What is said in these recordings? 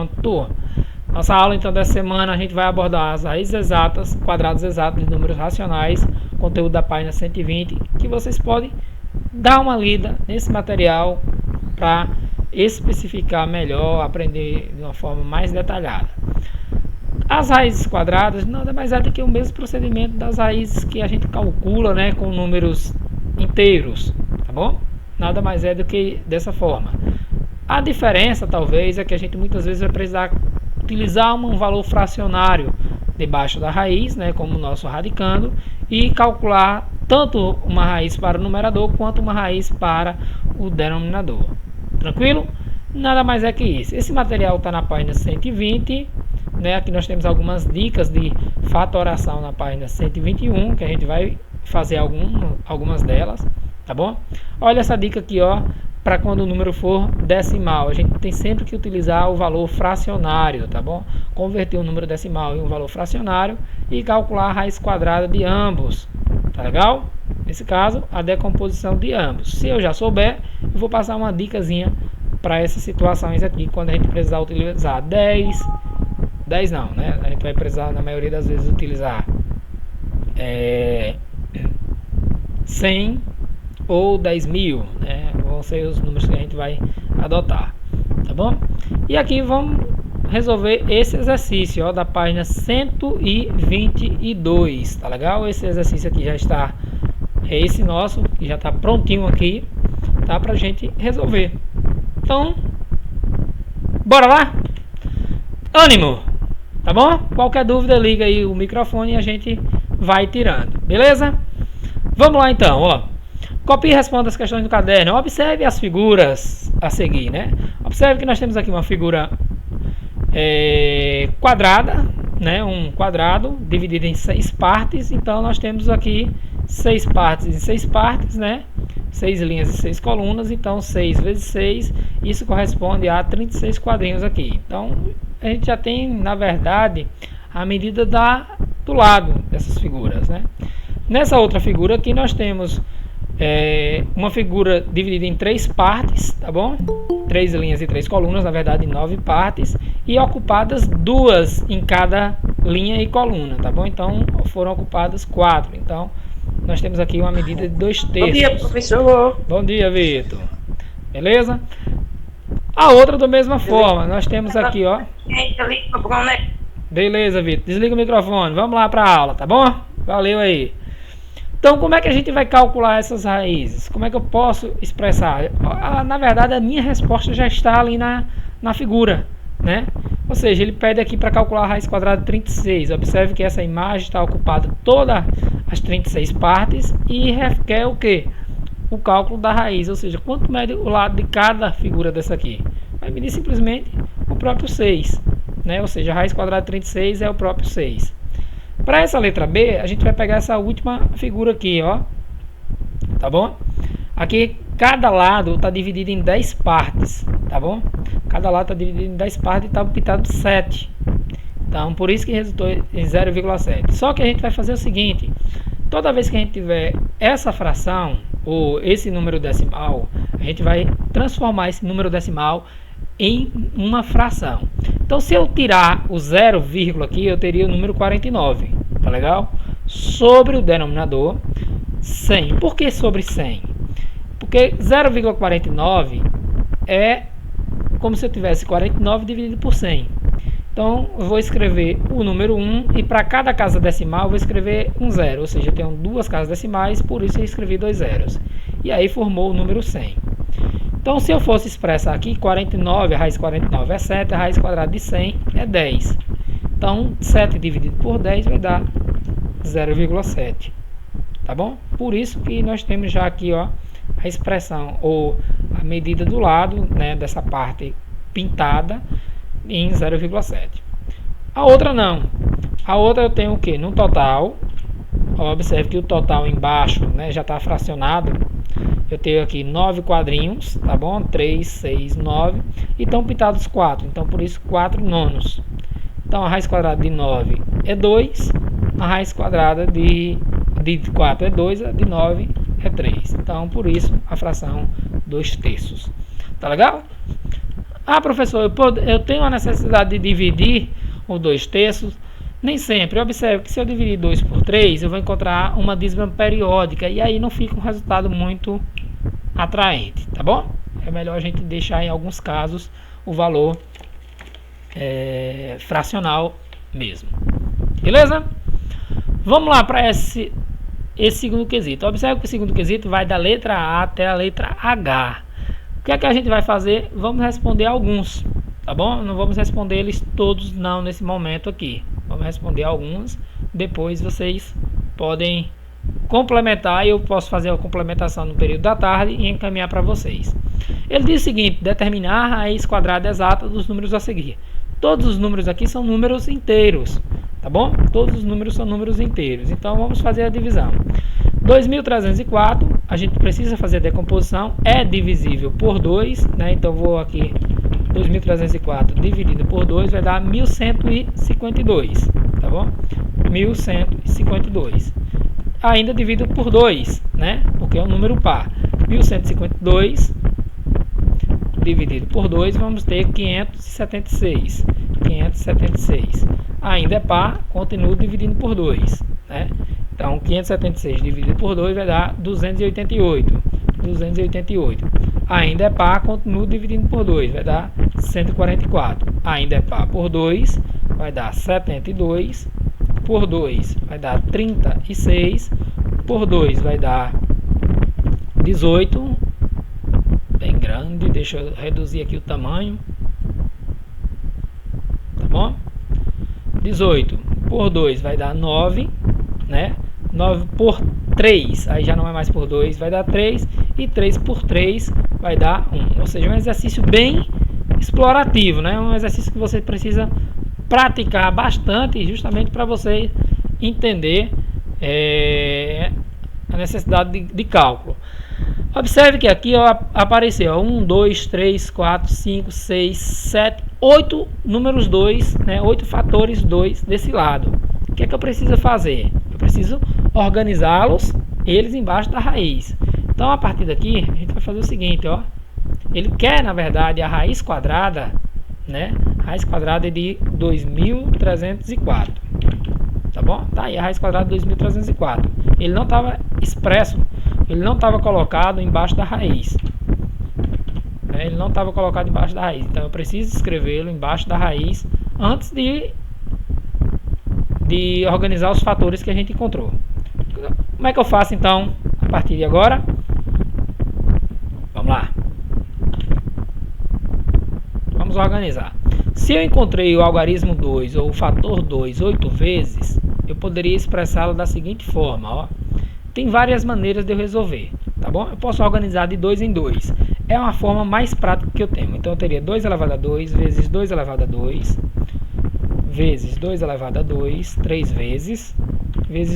Pronto. Nossa aula então dessa semana a gente vai abordar as raízes exatas, quadrados exatos de números racionais, conteúdo da página 120, que vocês podem dar uma lida nesse material para especificar melhor, aprender de uma forma mais detalhada. As raízes quadradas nada mais é do que o mesmo procedimento das raízes que a gente calcula, né, com números inteiros, tá bom? Nada mais é do que dessa forma. A diferença talvez é que a gente muitas vezes vai precisar utilizar um valor fracionário debaixo da raiz, né, como o nosso radicando, e calcular tanto uma raiz para o numerador quanto uma raiz para o denominador. Tranquilo? Nada mais é que isso. Esse material está na página 120, né? Aqui nós temos algumas dicas de fatoração na página 121, que a gente vai fazer algumas delas, tá bom? Olha essa dica aqui, ó, para quando o número for decimal. A gente tem sempre que utilizar o valor fracionário, tá bom? Converter o número decimal em um valor fracionário e calcular a raiz quadrada de ambos, tá legal? Nesse caso, a decomposição de ambos. Se eu já souber, eu vou passar uma dicasinha para essas situações aqui, quando a gente precisar utilizar 10 não, né? A gente vai precisar, na maioria das vezes, utilizar 100 ou 10.000, né? Vão ser os números que a gente vai adotar, tá bom? E aqui vamos resolver esse exercício, ó, da página 122, tá legal? Esse exercício aqui já está, esse nosso, que já está prontinho aqui, tá? Pra gente resolver. Então, bora lá? Ânimo! Tá bom? Qualquer dúvida, liga aí o microfone e a gente vai tirando, beleza? Vamos lá então, ó. Copie e responda as questões do caderno. Observe as figuras a seguir, né? Observe que nós temos aqui uma figura quadrada, né? Um quadrado dividido em 6 partes. Então, nós temos aqui 6 partes em 6 partes, né? 6 linhas e 6 colunas. Então, 6 vezes 6, isso corresponde a 36 quadrinhos aqui. Então, a gente já tem, na verdade, a medida do lado dessas figuras, né? Nessa outra figura aqui nós temos uma figura dividida em 3 partes, tá bom? 3 linhas e 3 colunas, na verdade 9 partes, e ocupadas 2 em cada linha e coluna, tá bom? Então foram ocupadas 4. Então nós temos aqui uma medida de 2 terços. Bom dia, professor. Bom dia, Vitor. Beleza? A outra da mesma forma, nós temos aqui, ó. Beleza, Vitor. Desliga o microfone. Vamos lá para a aula, tá bom? Valeu aí. Então, como é que a gente vai calcular essas raízes? Como é que eu posso expressar? Na verdade, a minha resposta já está ali na figura, né? Ou seja, ele pede aqui para calcular a raiz quadrada de 36. Observe que essa imagem está ocupada todas as 36 partes e requer o quê? O cálculo da raiz, ou seja, quanto mede o lado de cada figura dessa aqui? Vai medir simplesmente o próprio 6, né? Ou seja, a raiz quadrada de 36 é o próprio 6. Para essa letra B, a gente vai pegar essa última figura aqui, ó. Tá bom? Aqui, cada lado está dividido em 10 partes, tá bom? Cada lado está dividido em 10 partes e está pitado 7. Então, por isso que resultou em 0,7. Só que a gente vai fazer o seguinte. Toda vez que a gente tiver essa fração, ou esse número decimal, a gente vai transformar esse número decimal em uma fração. Então, se eu tirar o 0, aqui, eu teria o número 49, tá legal? Sobre o denominador, 100. Por que sobre 100? Porque 0,49 é como se eu tivesse 49 dividido por 100. Então, eu vou escrever o número 1 e para cada casa decimal eu vou escrever um 0. Ou seja, eu tenho 2 casas decimais, por isso eu escrevi 2 zeros. E aí formou o número 100. Então, se eu fosse expressar aqui 49, a raiz 49 é 7, a raiz quadrada de 100 é 10. Então, 7 dividido por 10 vai dar 0,7. Tá bom? Por isso que nós temos já aqui, ó, a expressão ou a medida do lado, né, dessa parte pintada em 0,7. A outra não. A outra eu tenho o que? No total, observe que o total embaixo, né, já está fracionado. Eu tenho aqui 9 quadrinhos, tá bom? 3, 6, 9. E estão pintados 4. Então, por isso, 4 nonos. Então, a raiz quadrada de 9 é 2. A raiz quadrada de 4 é 2. A de 9 é 3. Então, por isso, a fração 2 terços. Tá legal? Ah, professor, eu tenho a necessidade de dividir o 2/3. Nem sempre. Observe que se eu dividir 2 por 3, eu vou encontrar uma dízima periódica e aí não fica um resultado muito atraente, tá bom? É melhor a gente deixar em alguns casos o valor fracional mesmo. Beleza? Vamos lá para esse segundo quesito. Observe que o segundo quesito vai da letra A até a letra H. O que é que a gente vai fazer? Vamos responder alguns, tá bom? Não vamos responder eles todos não nesse momento aqui. Vamos responder alguns. Depois vocês podem complementar. Eu posso fazer a complementação no período da tarde e encaminhar para vocês. Ele diz o seguinte: determinar a raiz quadrada exata dos números a seguir. Todos os números aqui são números inteiros, tá bom? Todos os números são números inteiros. Então vamos fazer a divisão. 2.304, a gente precisa fazer a decomposição, é divisível por 2, né? Então vou aqui, 2.304 dividido por 2 vai dar 1.152, tá bom? 1.152. Ainda divido por 2, né? Porque é um número par. 1.152 dividido por 2, vamos ter 576. 576. Ainda é par, continuo dividindo por 2, né? Então, 576 dividido por 2 vai dar 288. 288. Ainda é par, continuo dividindo por 2, vai dar 144. Ainda é par por 2, vai dar 72. Por 2 vai dar 36. Por 2 vai dar 18. Bem grande, deixa eu reduzir aqui o tamanho. Tá bom? 18 por 2 vai dar 9, né? 9 por 3, aí já não é mais por 2, vai dar 3. E 3 por 3 vai dar 1. Ou seja, um exercício bem explorativo, né? Um exercício que você precisa praticar bastante, justamente para você entender a necessidade de cálculo. Observe que aqui ó, apareceu 1, 2, 3, 4, 5, 6, 7, 8 números 2, né? 8 fatores 2 desse lado. O que é que eu preciso fazer? Eu preciso organizá-los, eles embaixo da raiz. Então, a partir daqui, a gente vai fazer o seguinte, ó. Ele quer, na verdade, a raiz quadrada, né? A raiz quadrada é de 2.304. Tá bom? Tá aí a raiz quadrada de 2.304. Ele não estava expresso, ele não estava colocado embaixo da raiz. Ele não estava colocado embaixo da raiz. Então, eu preciso escrevê-lo embaixo da raiz antes de organizar os fatores que a gente encontrou. Como é que eu faço, então, a partir de agora? Vamos lá. Vamos organizar. Se eu encontrei o algarismo 2 ou o fator 2 8 vezes, eu poderia expressá-lo da seguinte forma, ó. Tem várias maneiras de eu resolver, tá bom? Eu posso organizar de 2 em 2. É uma forma mais prática que eu tenho. Então eu teria 2 elevado a 2 vezes 2 elevado a 2 vezes 2 elevado a 2, 3 vezes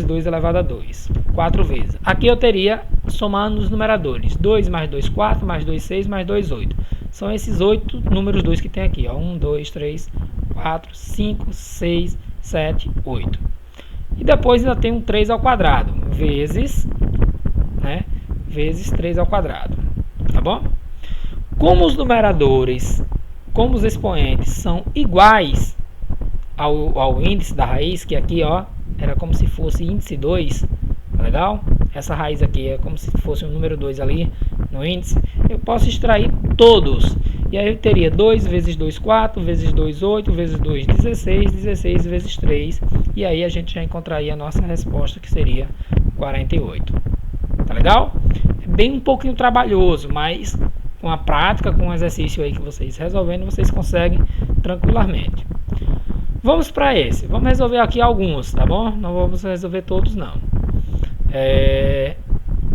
2 elevado a 2, 4 vezes. Aqui eu teria, somando os numeradores, 2 mais 2, 4, mais 2, 6, mais 2, 8. São esses 8 números 2 que tem aqui, ó. 1, 2, 3, 4, 5, 6, 7, 8. E depois ainda tem um 3 ao quadrado, vezes, né, vezes 3 ao quadrado, tá bom? Como os numeradores, como os expoentes são iguais ao índice da raiz, que aqui, ó, era como se fosse índice 2, tá legal? Essa raiz aqui é como se fosse um número 2 ali no índice. Eu posso extrair todos. E aí eu teria 2 vezes 2, 4, vezes 2, 8, vezes 2, 16, 16 vezes 3. E aí a gente já encontraria a nossa resposta, que seria 48. Tá legal? É bem um pouquinho trabalhoso, mas com a prática, com o exercício aí que vocês resolvendo, vocês conseguem tranquilamente. Vamos para esse. Vamos resolver aqui alguns, tá bom? Não vamos resolver todos, não.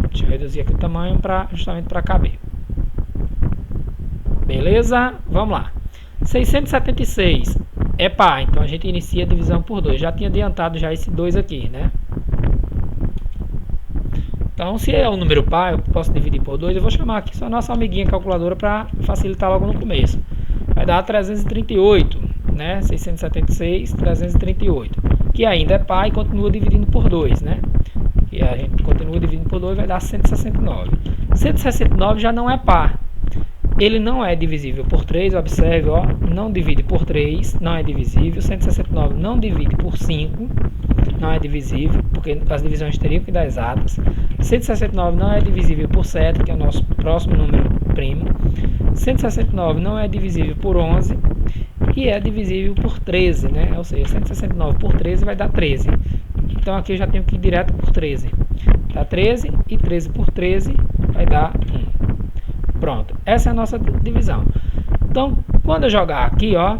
Deixa eu reduzir aqui o tamanho justamente para caber. Beleza? Vamos lá. 676 é par, então a gente inicia a divisão por 2. Já tinha adiantado já esse 2 aqui, né? Então, se é um número par, eu posso dividir por 2. Eu vou chamar aqui só a nossa amiguinha calculadora para facilitar logo no começo. Vai dar 338, né? 676, 338. Que ainda é par e continua dividindo por 2, né? E a gente continua dividindo por 2, vai dar 169. 169 já não é par. ele não é divisível por 3, observe, ó, não divide por 3, não é divisível. 169 não divide por 5, não é divisível, porque as divisões teriam que dar exatas. 169 não é divisível por 7, que é o nosso próximo número primo. 169 não é divisível por 11 e é divisível por 13, né? Ou seja, 169 por 13 vai dar 13. Então aqui eu já tenho que ir direto por 13. Dá 13 e 13 por 13 vai dar 1. Pronto, essa é a nossa divisão. Então, quando eu jogar aqui, ó,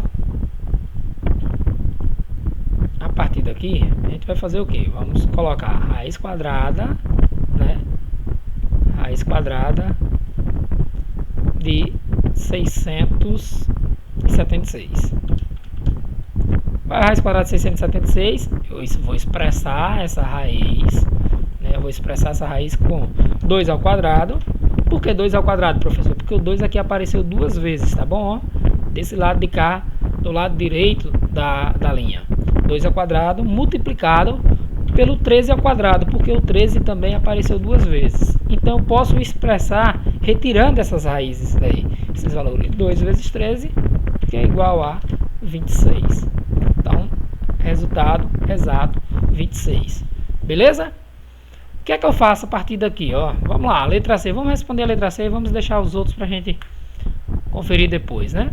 a partir daqui, a gente vai fazer o que? Vamos colocar raiz quadrada, né? Raiz quadrada de 676. A raiz quadrada de 676, eu vou expressar essa raiz, né? Eu vou expressar essa raiz com 2 ao quadrado. Por que 2 ao quadrado, professor? Porque o 2 aqui apareceu duas vezes, tá bom? Ó, desse lado de cá, do lado direito da linha. 2 ao quadrado multiplicado pelo 13 ao quadrado, porque o 13 também apareceu duas vezes. Então eu posso expressar retirando essas raízes daí, esses valores. 2 vezes 13, que é igual a 26. Então, resultado exato, 26. Beleza? O que é que eu faço a partir daqui? Ó, vamos lá, letra C. Vamos responder a letra C e vamos deixar os outros para a gente conferir depois, né?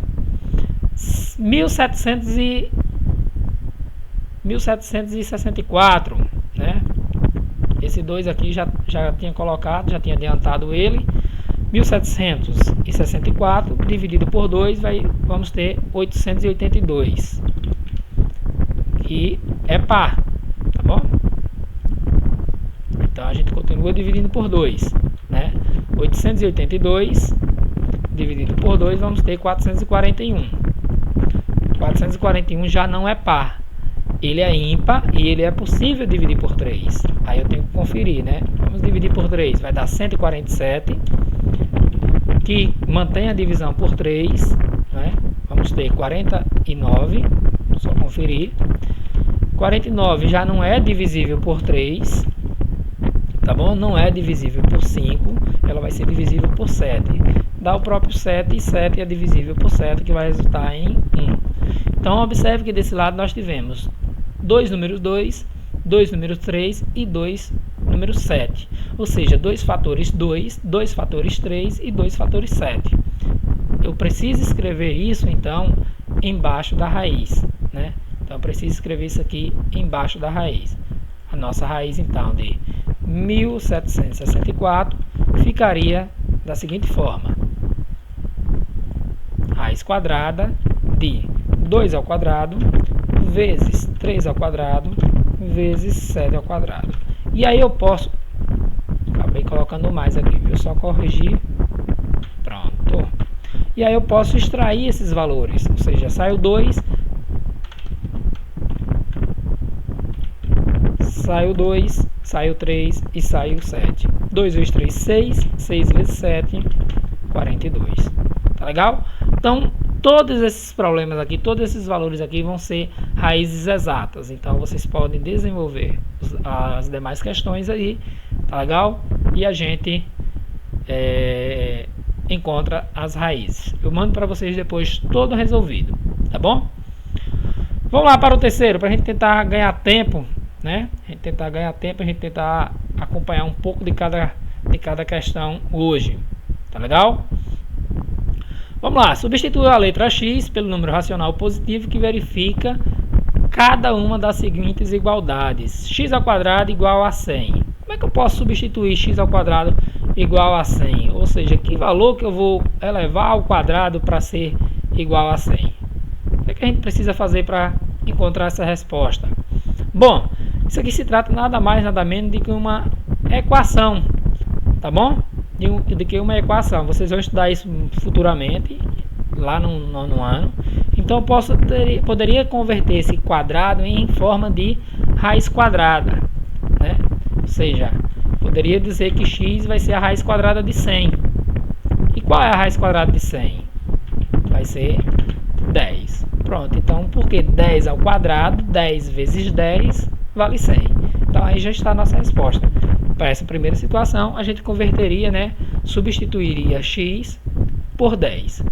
1764, né? Esse 2 aqui já tinha colocado, já tinha adiantado ele. 1764 dividido por 2, vamos ter 882. E é par, tá bom? Então a gente continua dividindo por 2, né? 882 dividido por 2, vamos ter 441. 441 já não é par. Ele é ímpar e ele é possível dividir por 3. Aí eu tenho que conferir, né? Vamos dividir por 3, vai dar 147, que mantém a divisão por 3, né? Vamos ter 49, só conferir. 49 já não é divisível por 3, tá bom? Não é divisível por 5, ela vai ser divisível por 7. Dá o próprio 7 e 7 é divisível por 7, que vai resultar em 1. Então observe que desse lado nós tivemos 2 números 2, 2 números 3 e 2 números 7. Ou seja, 2 fatores 2, 2 fatores 3 e 2 fatores 7. Eu preciso escrever isso então embaixo da raiz, né? Então eu preciso escrever isso aqui embaixo da raiz. A nossa raiz então de 1764 ficaria da seguinte forma: raiz quadrada de 2 ao quadrado vezes 3 ao quadrado vezes 7 ao quadrado. E aí eu posso, acabei colocando mais aqui, viu? Só corrigir, pronto. E aí eu posso extrair esses valores, ou seja, sai o 2, sai o 2, sai o 3 e sai o 7. 2 vezes 3, 6, 6 vezes 7, 42. Tá legal? Então, todos esses problemas aqui, todos esses valores aqui vão ser raízes exatas. Então, vocês podem desenvolver as demais questões aí, tá legal? E a gente encontra as raízes. Eu mando para vocês depois todo resolvido, tá bom? Vamos lá para o terceiro, para a gente tentar ganhar tempo, né? A gente tentar acompanhar um pouco de cada questão hoje, tá legal? Vamos lá, substitua a letra x pelo número racional positivo que verifica cada uma das seguintes igualdades. X ao quadrado igual a 100. Como é que eu posso substituir x ao quadrado igual a 100? Ou seja, que valor que eu vou elevar ao quadrado para ser igual a 100? O que é que a gente precisa fazer para encontrar essa resposta? Bom, isso aqui se trata nada mais, nada menos de que uma equação, tá bom? De que uma equação. Vocês vão estudar isso futuramente, lá no nono ano. Então, eu poderia converter esse quadrado em forma de raiz quadrada, né? Ou seja, poderia dizer que x vai ser a raiz quadrada de 100. E qual é a raiz quadrada de 100? Vai ser 10. Pronto, então, porque 10 ao quadrado, 10 vezes 10 vale 100. Então, aí já está a nossa resposta. Para essa primeira situação, a gente converteria, né? Substituiria x por 10.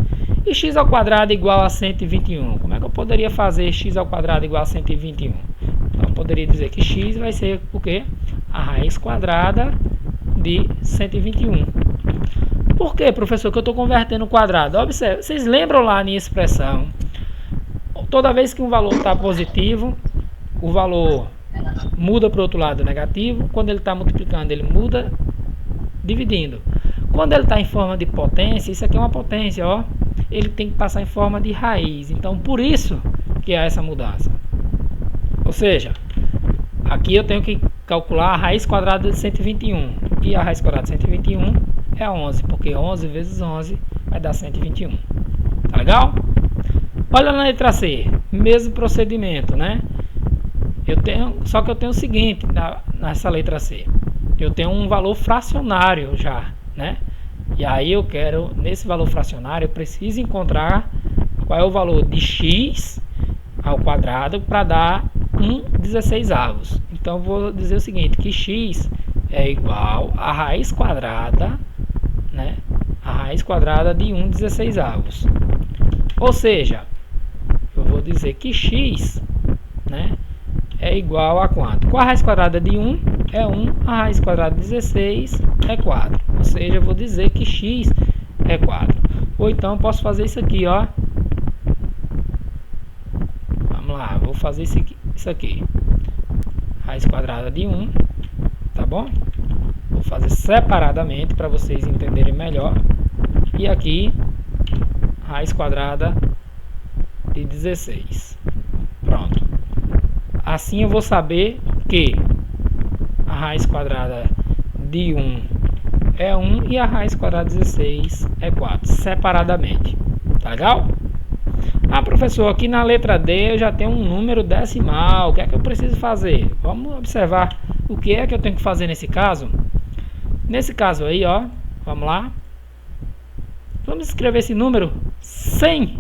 E x ao quadrado igual a 121. Como é que eu poderia fazer x ao quadrado igual a 121? Então, eu poderia dizer que x vai ser o quê? A raiz quadrada de 121. Por que, professor, que eu estou convertendo o quadrado? Observe, vocês lembram lá a minha expressão? Toda vez que um valor está positivo, o valor muda para o outro lado negativo. Quando ele está multiplicando, ele muda dividindo. Quando ele está em forma de potência, isso aqui é uma potência, ó, ele tem que passar em forma de raiz. Então, por isso que há essa mudança. Ou seja, aqui eu tenho que calcular a raiz quadrada de 121. E a raiz quadrada de 121 é 11, porque 11 vezes 11 vai dar 121. Tá legal? Olha na letra C, mesmo procedimento, né? Só que eu tenho o seguinte nessa letra C. Eu tenho um valor fracionário já, né? E aí eu quero, nesse valor fracionário, eu preciso encontrar qual é o valor de x ao quadrado para dar 1/16. Então, vou dizer o seguinte, que x é igual a raiz quadrada, né? A raiz quadrada de 1/16. Ou seja, eu vou dizer que x, né, é igual a quanto? Com a raiz quadrada de 1 é 1, a raiz quadrada de 16 é 4. Ou seja, eu vou dizer que x é 4. Ou então eu posso fazer isso aqui, ó. Vamos lá, vou fazer isso aqui. Raiz quadrada de 1, tá bom? Vou fazer separadamente para vocês entenderem melhor. E aqui, raiz quadrada de 16. Pronto. Assim eu vou saber que a raiz quadrada de 1 é 1 e a raiz quadrada de 16 é 4, separadamente. Tá legal? Ah, professor, aqui na letra D eu já tenho um número decimal. O que é que eu preciso fazer? Vamos observar o que é que eu tenho que fazer nesse caso. Nesse caso aí, ó, vamos lá. Vamos escrever esse número 100.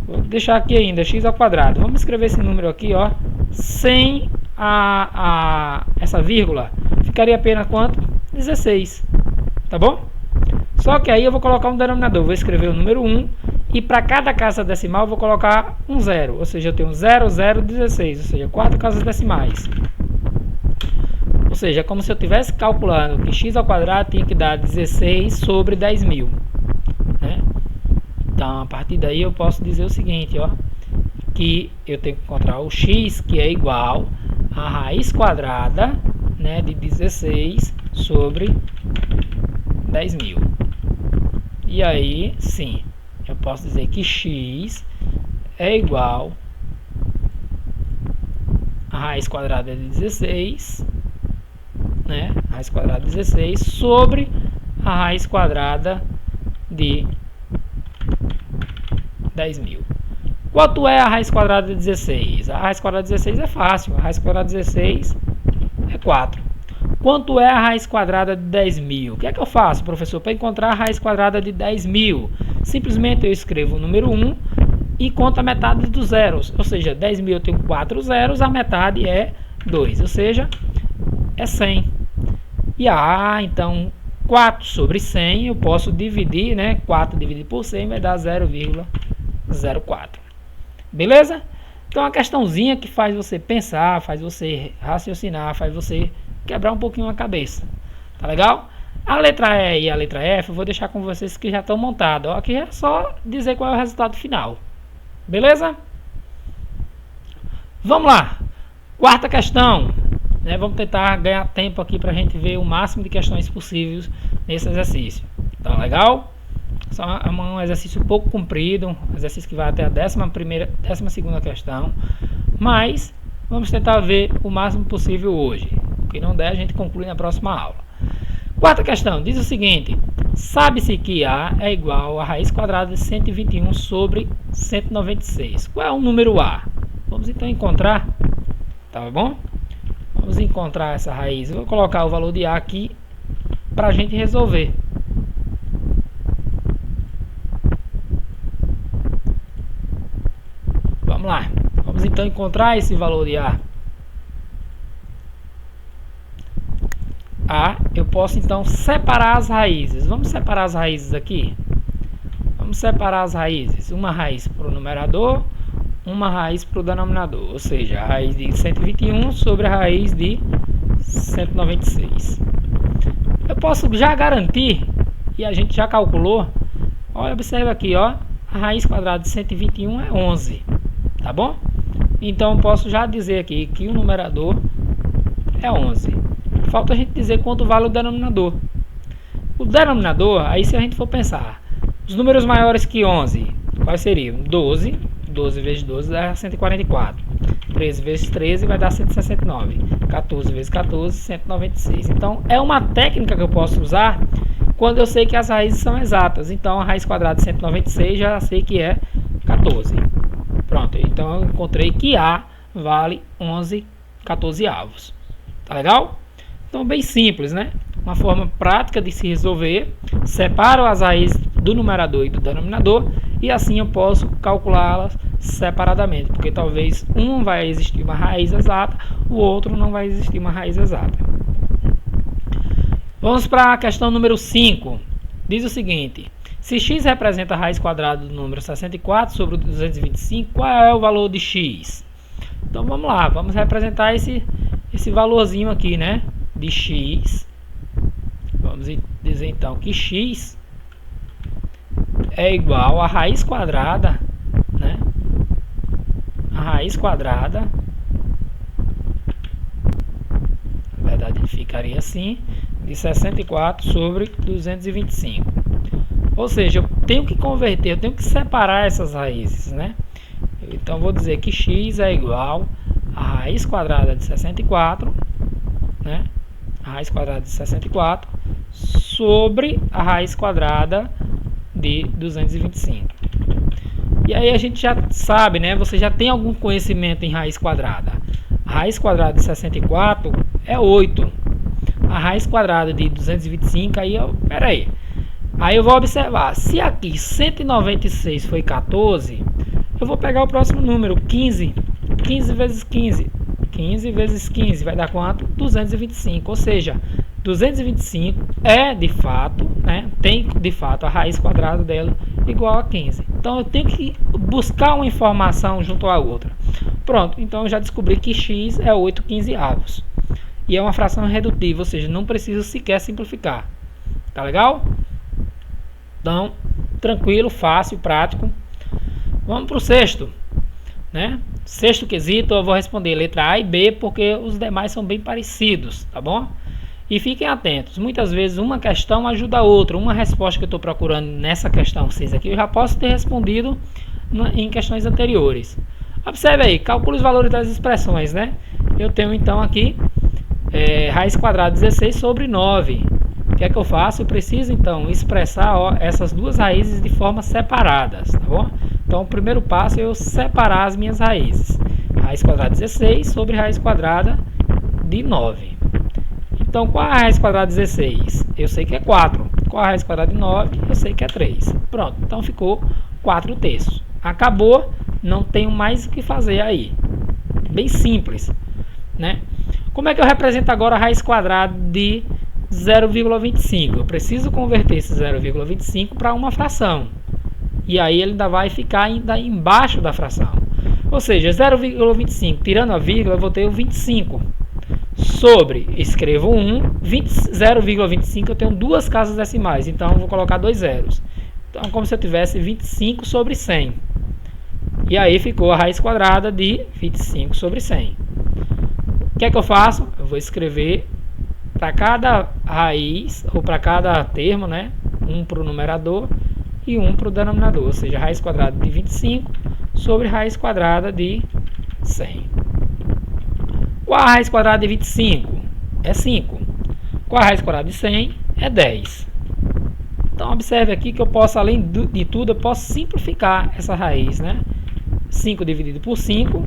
Vou deixar aqui ainda, x ao quadrado. Vamos escrever esse número aqui, ó, sem essa vírgula. Ficaria apenas quanto? 16. Tá bom? Só que aí eu vou colocar um denominador. Vou escrever o número 1 e para cada casa decimal eu vou colocar um 0. Ou seja, eu tenho 0, 0, 16. Ou seja, 4 casas decimais. Ou seja, é como se eu estivesse calculando que x ao quadrado tinha que dar 16 sobre 10.000. Né? Então, a partir daí eu posso dizer o seguinte, ó, que eu tenho que encontrar o x, que é igual a raiz quadrada, né, de 16 sobre 10.000. E aí, sim, eu posso dizer que x é igual a raiz quadrada de 16, né, raiz quadrada de 16 sobre a raiz quadrada de 10.000. Quanto é a raiz quadrada de 16? A raiz quadrada de 16 é fácil. A raiz quadrada de 16 é 4. Quanto é a raiz quadrada de 10.000? O que é que eu faço, professor, para encontrar a raiz quadrada de 10.000? Simplesmente eu escrevo o número 1 e conto a metade dos zeros. Ou seja, 10.000 eu tenho 4 zeros, a metade é 2. Ou seja, é 100. E então 4 sobre 100 eu posso dividir, né? 4 dividido por 100 vai dar 0,04. Beleza? Então, é uma questãozinha que faz você pensar, faz você raciocinar, faz você quebrar um pouquinho a cabeça. Tá legal? A letra E e a letra F eu vou deixar com vocês que já estão montados. Aqui é só dizer qual é o resultado final. Beleza? Vamos lá. Quarta questão. Né? Vamos tentar ganhar tempo aqui para a gente ver o máximo de questões possíveis nesse exercício. Tá legal? Só um exercício um pouco comprido, um exercício que vai até a 12ª questão, mas vamos tentar ver o máximo possível hoje. O que não der, a gente conclui na próxima aula. Quarta questão, diz o seguinte: sabe-se que A é igual a raiz quadrada de 121 sobre 196. Qual é o número A? Vamos então encontrar, tá bom? Vamos encontrar essa raiz. Eu vou colocar o valor de A aqui para a gente resolver. Vamos lá, vamos então encontrar esse valor de A. Eu posso então separar as raízes. Vamos separar as raízes aqui. Vamos separar as raízes. Uma raiz para o numerador, uma raiz para o denominador. Ou seja, a raiz de 121 sobre a raiz de 196. Eu posso já garantir, e a gente já calculou. Olha, observa aqui, ó. A raiz quadrada de 121 é 11. Tá bom? Então eu posso já dizer aqui que o numerador é 11. Falta a gente dizer quanto vale o denominador. O denominador, aí se a gente for pensar, os números maiores que 11, quais seriam? 12. 12 vezes 12 dá 144. 13 vezes 13 vai dar 169. 14 vezes 14, 196. Então é uma técnica que eu posso usar quando eu sei que as raízes são exatas. Então a raiz quadrada de 196 já sei que é 14. Pronto, então eu encontrei que A vale 11 14avos. Tá legal? Então bem simples, né? Uma forma prática de se resolver. Separo as raízes do numerador e do denominador e assim eu posso calculá-las separadamente, porque talvez um vai existir uma raiz exata, o outro não vai existir uma raiz exata. Vamos para a questão número 5. Diz o seguinte: se x representa a raiz quadrada do número 64 sobre 225, qual é o valor de x? Então vamos lá, vamos representar esse valorzinho aqui, né, de x. Vamos dizer então que x é igual a raiz quadrada, né? A raiz quadrada, na verdade ficaria assim, de 64 sobre 225. Ou seja, eu tenho que converter, eu tenho que separar essas raízes, né? Então vou dizer que x é igual a raiz quadrada de 64, né? A raiz quadrada de 64 sobre a raiz quadrada de 225. E aí a gente já sabe, né? Você já tem algum conhecimento em raiz quadrada. A raiz quadrada de 64 é 8. A raiz quadrada de 225, aí peraí. Aí eu vou observar, se aqui 196 foi 14, eu vou pegar o próximo número, 15. 15 vezes 15. 15 vezes 15 vai dar quanto? 225. Ou seja, 225 é de fato, né, tem de fato a raiz quadrada dela igual a 15. Então eu tenho que buscar uma informação junto à outra. Pronto, então eu já descobri que x é 8 15avos. E é uma fração redutível, ou seja, não preciso sequer simplificar. Tá legal? Então, tranquilo, fácil, prático. Vamos para o sexto, né? Sexto quesito, eu vou responder letra A e B, porque os demais são bem parecidos, tá bom? E fiquem atentos, muitas vezes uma questão ajuda a outra. Uma resposta que eu estou procurando nessa questão 6 aqui, eu já posso ter respondido em questões anteriores. Observe aí, calcule os valores das expressões, né? Eu tenho então aqui raiz quadrada de 16 sobre 9. O que é que eu faço? Eu preciso então expressar essas duas raízes de forma separadas, tá bom? Então o primeiro passo é eu separar as minhas raízes. Raiz quadrada de 16 sobre raiz quadrada de 9. Então qual é a raiz quadrada de 16? Eu sei que é 4. Qual é a raiz quadrada de 9? Eu sei que é 3. Pronto, então ficou 4 terços. Acabou, não tenho mais o que fazer aí. Bem simples, né? Como é que eu represento agora a raiz quadrada de 0,25? Eu preciso converter esse 0,25 para uma fração. E aí ele ainda vai ficar ainda embaixo da fração. Ou seja, 0,25 tirando a vírgula, eu vou ter o 25. Sobre, escrevo 1, 0,25 eu tenho duas casas decimais, então eu vou colocar dois zeros. Então como se eu tivesse 25 sobre 100. E aí ficou a raiz quadrada de 25 sobre 100. O que é que eu faço? Eu vou escrever para cada raiz, ou para cada termo, né? Um para o numerador e um para o denominador. Ou seja, raiz quadrada de 25 sobre raiz quadrada de 100. Qual a raiz quadrada de 25? É 5. Qual a raiz quadrada de 100? É 10. Então observe aqui que eu posso, além de tudo, eu posso simplificar essa raiz, né? 5 dividido por 5,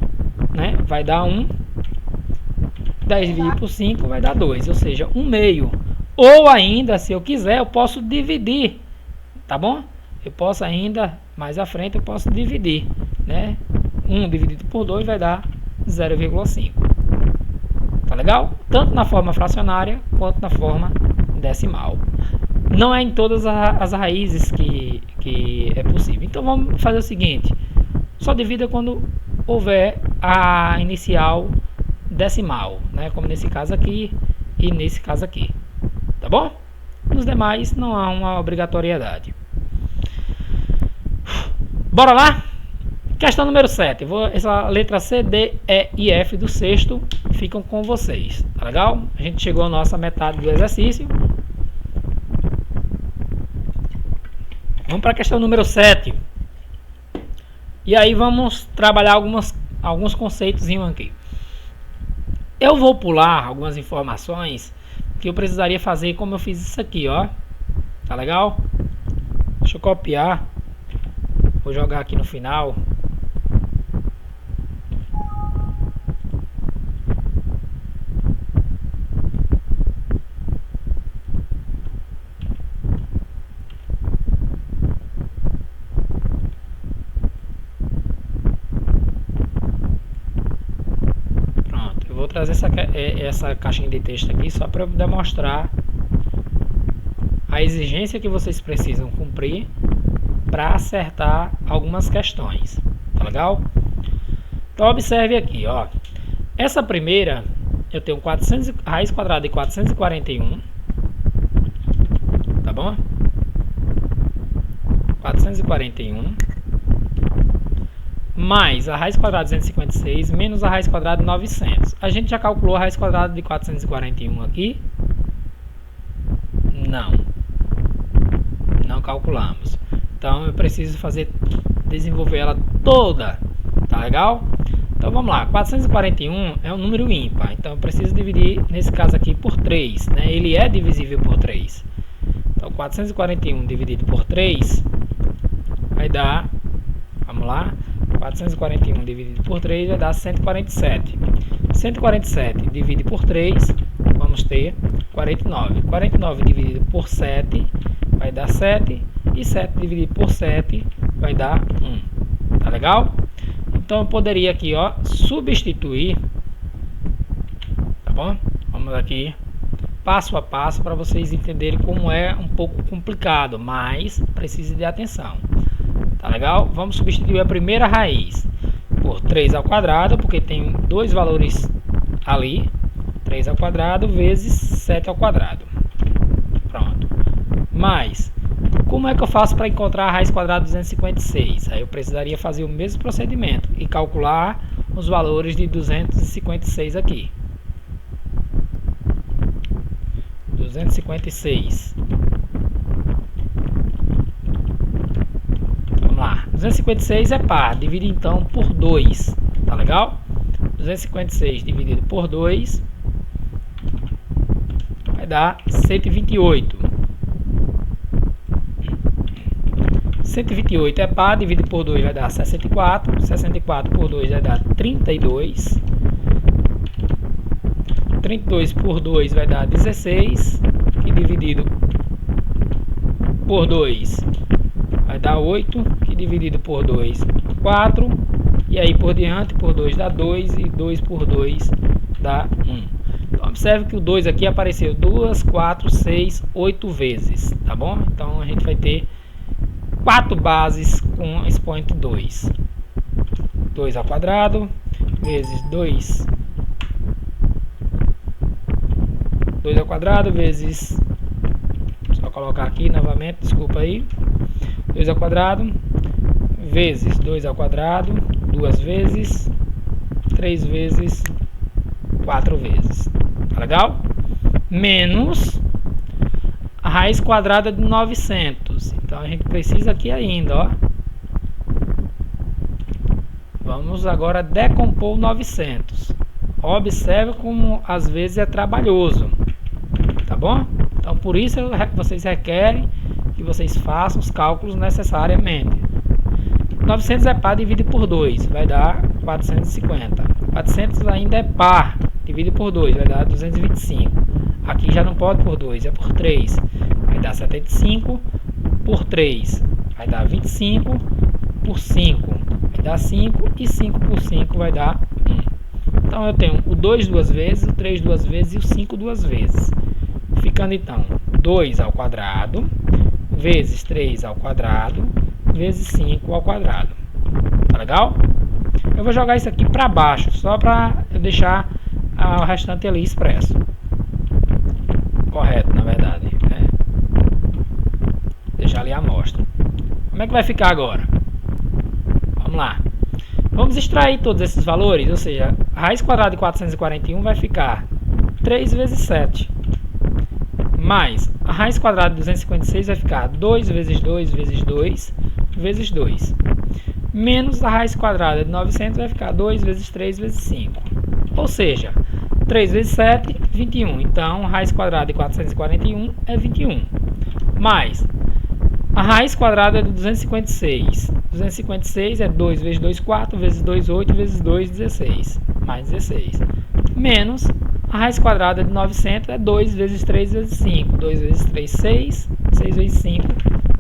né? Vai dar 1. 10 dividido por 5 vai dar 2, ou seja, 1 meio. Ou ainda, se eu quiser, eu posso dividir, tá bom? Eu posso ainda, mais à frente, eu posso dividir, né? 1 dividido por 2 vai dar 0,5. Tá legal? Tanto na forma fracionária, quanto na forma decimal. Não é em todas as raízes que que é possível. Então vamos fazer o seguinte: só divida quando houver a inicial decimal, né? Como nesse caso aqui e nesse caso aqui, tá bom? Nos demais não há uma obrigatoriedade. Bora lá? Questão número 7. Essa letra C, D, E e F do sexto ficam com vocês, tá legal? A gente chegou à nossa metade do exercício. Vamos para a questão número 7. E aí vamos trabalhar alguns conceitos aqui. Eu vou pular algumas informações que eu precisaria fazer como eu fiz isso aqui, ó. Tá legal? Deixa eu copiar. Vou jogar aqui no final. Pronto, eu vou trazer essa caixinha de texto aqui só para demonstrar a exigência que vocês precisam cumprir para acertar algumas questões, tá legal? Então observe aqui, ó. Essa primeira eu tenho raiz quadrada de 441, tá bom? 441 mais a raiz quadrada de 256 menos a raiz quadrada de 900. A gente já calculou a raiz quadrada de 441 aqui? Não calculamos. Então eu preciso desenvolver ela toda, tá legal? Então vamos lá, 441 é um número ímpar, então eu preciso dividir, nesse caso aqui, por 3, né? Ele é divisível por 3. Então 441 dividido por 3 vai dar, vamos lá, 441 dividido por 3 vai dar 147. 147 dividido por 3, vamos ter 49. 49 dividido por 7 vai dar 7. E 7 dividido por 7 vai dar 1. Tá legal? Então eu poderia aqui, ó, substituir. Tá bom? Vamos aqui passo a passo para vocês entenderem como é um pouco complicado, mas precisa de atenção. Tá legal? Vamos substituir a primeira raiz por 3 ao quadrado, porque tem dois valores ali. 3 ao quadrado vezes 7 ao quadrado. Pronto. Mais, como é que eu faço para encontrar a raiz quadrada de 256? Aí eu precisaria fazer o mesmo procedimento e calcular os valores de 256 aqui. 256. Vamos lá. 256 é par. Divide então por 2. Tá legal? 256 dividido por 2 vai dar 128. 128 é par, dividido por 2 vai dar 64. 64 por 2 vai dar 32. 32 por 2 vai dar 16. E dividido por 2 vai dar 8. Que dividido por 2, 4. E aí por diante, por 2 dá 2. E 2 por 2 dá 1. Então, observe que o 2 aqui apareceu 2, 4, 6, 8 vezes. Tá bom? Então a gente vai ter 4 bases com expoente 2. 2 ao quadrado vezes 2. 2 ao quadrado vezes... Só colocar aqui novamente, desculpa aí. 2 ao quadrado vezes 2 ao quadrado, 2 vezes, 3 vezes, 4 vezes. Tá legal? Menos a raiz quadrada de 900. Então a gente precisa aqui ainda, ó. Vamos agora decompor 900. Observe como às vezes é trabalhoso. Tá bom? Então por isso vocês requerem que vocês façam os cálculos necessariamente. 900 é par, divide por 2, vai dar 450. 400 ainda é par, divide por 2, vai dar 225. Aqui já não pode por 2, é por 3. Vai dar 75. Por 3 vai dar 25. Por 5 vai dar 5. E 5 por 5 vai dar 1. Então eu tenho o 2 duas vezes, o 3 duas vezes e o 5 duas vezes. Ficando então 2 ao quadrado vezes 3 ao quadrado vezes 5 ao quadrado. Tá legal? Eu vou jogar isso aqui para baixo, só para eu deixar o restante ali expresso. Correto, na verdade, né? Deixar ali a amostra. Como é que vai ficar agora? Vamos lá. Vamos extrair todos esses valores, ou seja, a raiz quadrada de 441 vai ficar 3 vezes 7. Mais a raiz quadrada de 256 vai ficar 2 vezes 2 vezes 2 vezes 2. Menos a raiz quadrada de 900 vai ficar 2 vezes 3 vezes 5. Ou seja, 3 vezes 7, 21. Então, a raiz quadrada de 441 é 21. Mais a raiz quadrada de 256. 256 é 2 vezes 2, 4, vezes 2, 8, vezes 2, 16. Mais 16. Menos a raiz quadrada de 900 é 2 vezes 3 vezes 5. 2 vezes 3, 6. 6 vezes 5,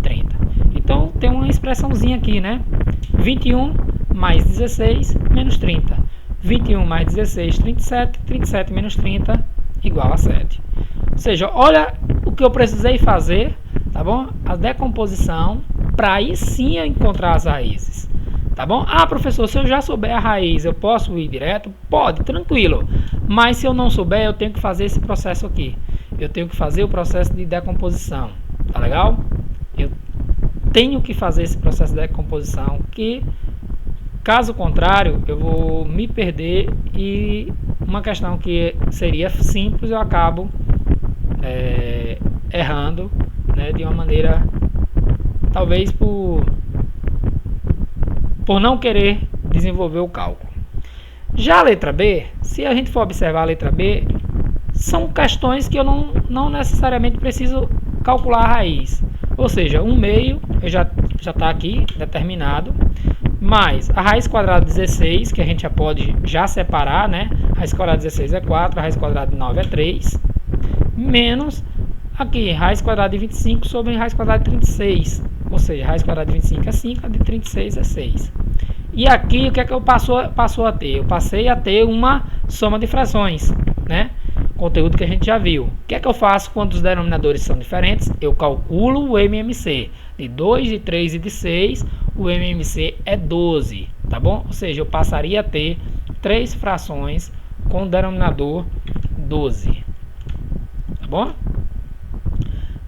30. Então, tem uma expressãozinha aqui, né? 21 mais 16 menos 30. 21 mais 16, 37. 37 menos 30 igual a 7. Ou seja, olha o que eu precisei fazer, tá bom? A decomposição, para aí sim eu encontrar as raízes. Tá bom? Ah, professor, se eu já souber a raiz, eu posso ir direto? Pode, tranquilo. Mas se eu não souber, eu tenho que fazer esse processo aqui. Eu tenho que fazer o processo de decomposição. Tá legal? Eu tenho que fazer esse processo de decomposição, que caso contrário eu vou me perder e uma questão que seria simples eu acabo errando, né, de uma maneira, talvez por não querer desenvolver o cálculo. Já a letra B, se a gente for observar a letra B, são questões que eu não necessariamente preciso calcular a raiz. Ou seja, 1/2 eu já está aqui determinado, mais a raiz quadrada de 16, que a gente já pode separar, né? A raiz quadrada de 16 é 4, a raiz quadrada de 9 é 3, menos aqui, raiz quadrada de 25 sobre raiz quadrada de 36. Ou seja, a raiz quadrada de 25 é 5, a de 36 é 6. E aqui, o que é que eu passou a ter? Eu passei a ter uma soma de frações, né? Conteúdo que a gente já viu. O que é que eu faço quando os denominadores são diferentes? Eu calculo o MMC. De 2, de 3 e de 6, o MMC é 12, tá bom? Ou seja, eu passaria a ter 3 frações com o denominador 12. Tá bom?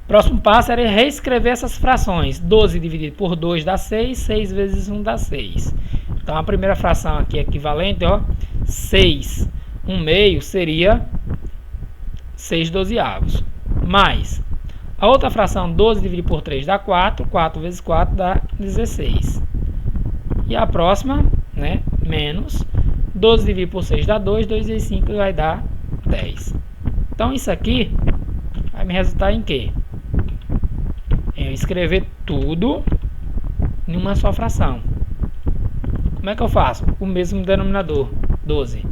Próximo passo era reescrever essas frações. 12 dividido por 2 dá 6, 6 vezes 1 dá 6. Então, a primeira fração aqui é equivalente, ó, 6. 1/2 seria 6 dozeavos. Mais a outra fração, 12 dividido por 3 dá 4. 4 vezes 4 dá 16. E a próxima, né, menos 12 dividido por 6 dá 2. 2 vezes 5 vai dar 10. Então, isso aqui vai me resultar em quê? Eu escrever tudo em uma só fração. Como é que eu faço? O mesmo denominador, 12.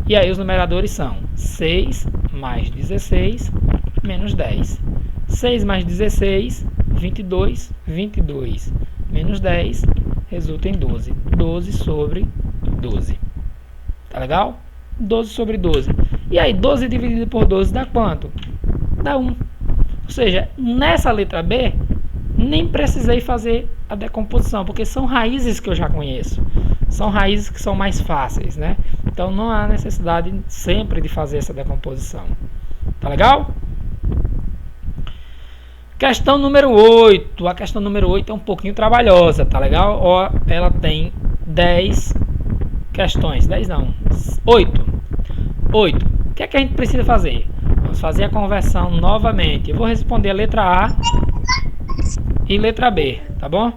E aí os numeradores são 6 mais 16 menos 10. 6 mais 16, 22. 22 menos 10 resulta em 12. 12 sobre 12. Tá legal? 12 sobre 12. E aí, 12 dividido por 12 dá quanto? Dá 1. Ou seja, nessa letra B, nem precisei fazer a decomposição, porque são raízes que eu já conheço. São raízes que são mais fáceis, né? Então, não há necessidade sempre de fazer essa decomposição. Tá legal? Questão número 8. A questão número 8 é um pouquinho trabalhosa, tá legal? Ó, ela tem 10 questões. 10 não, 8. 8. O que é que a gente precisa fazer? Vamos fazer a conversão novamente. Eu vou responder a letra A e letra B, tá bom?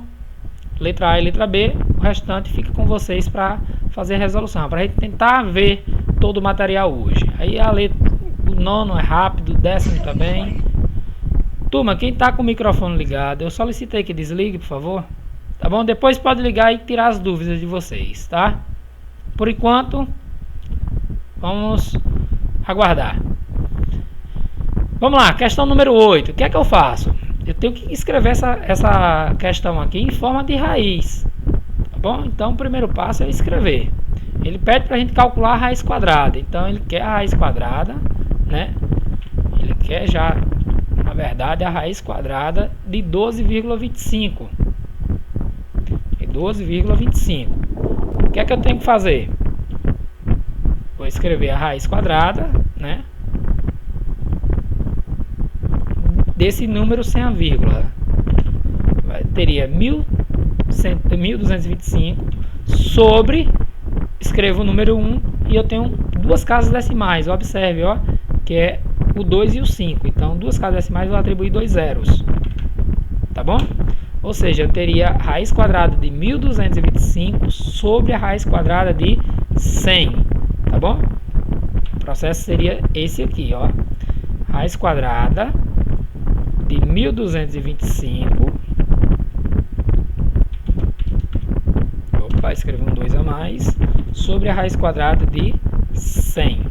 Letra A e letra B, o restante fica com vocês para fazer a resolução, para a gente tentar ver todo o material hoje. Aí o nono é rápido, o 10º também. Turma, quem está com o microfone ligado, eu solicitei que desligue, por favor. Tá bom? Depois pode ligar e tirar as dúvidas de vocês, tá? Por enquanto, vamos aguardar. Vamos lá, questão número 8. O que é que eu faço? Eu tenho que escrever essa questão aqui em forma de raiz. Tá bom? Então, o primeiro passo é escrever. Ele pede para a gente calcular a raiz quadrada. Então, ele quer a raiz quadrada, né? Ele quer já, na verdade, a raiz quadrada de 12,25. De 12,25. O que é que eu tenho que fazer? Vou escrever a raiz quadrada, né, desse número sem a vírgula. Teria 1225 sobre, escrevo o número 1 e eu tenho duas casas decimais. Observe, ó, que é o 2 e o 5. Então, duas casas decimais eu vou atribuir 2 zeros. Tá bom? Ou seja, eu teria a raiz quadrada de 1225 sobre a raiz quadrada de 100. Tá bom? O processo seria esse aqui, ó. Raiz quadrada de 1225. Opa, escrevi um 2 a mais. Sobre a raiz quadrada de 100.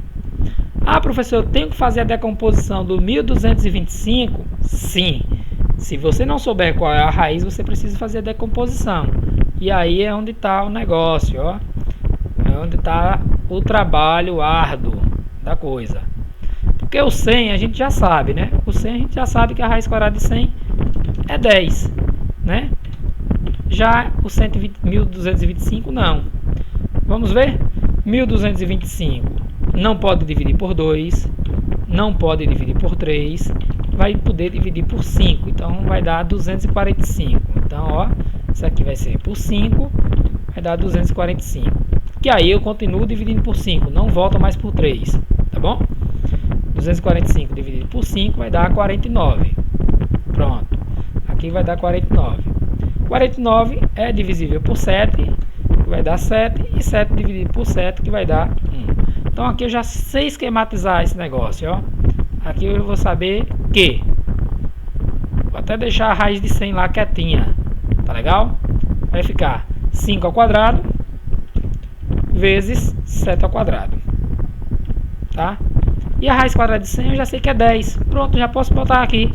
Ah, professor, eu tenho que fazer a decomposição do 1225? Sim. Se você não souber qual é a raiz, você precisa fazer a decomposição. E aí é onde está o negócio, ó. É onde está o trabalho árduo da coisa. Porque o 100 a gente já sabe, né? O 100 a gente já sabe que a raiz quadrada de 100 é 10, né? Já o 1225 não. Vamos ver? 1225 não pode dividir por 2, não pode dividir por 3, vai poder dividir por 5, então vai dar 245. Então, ó, isso aqui vai ser por 5, vai dar 245. Que aí eu continuo dividindo por 5, não volta mais por 3, tá bom? 245 dividido por 5 vai dar 49. Pronto, aqui vai dar 49. 49 é divisível por 7, que vai dar 7, e 7 dividido por 7, que vai dar 1. Então aqui eu já sei esquematizar esse negócio, ó. Aqui eu vou saber que vou até deixar a raiz de 100 lá quietinha, tá legal? Vai ficar 5 ao quadrado vezes 7 ao quadrado, tá? E a raiz quadrada de 100 eu já sei que é 10. Pronto, já posso botar aqui.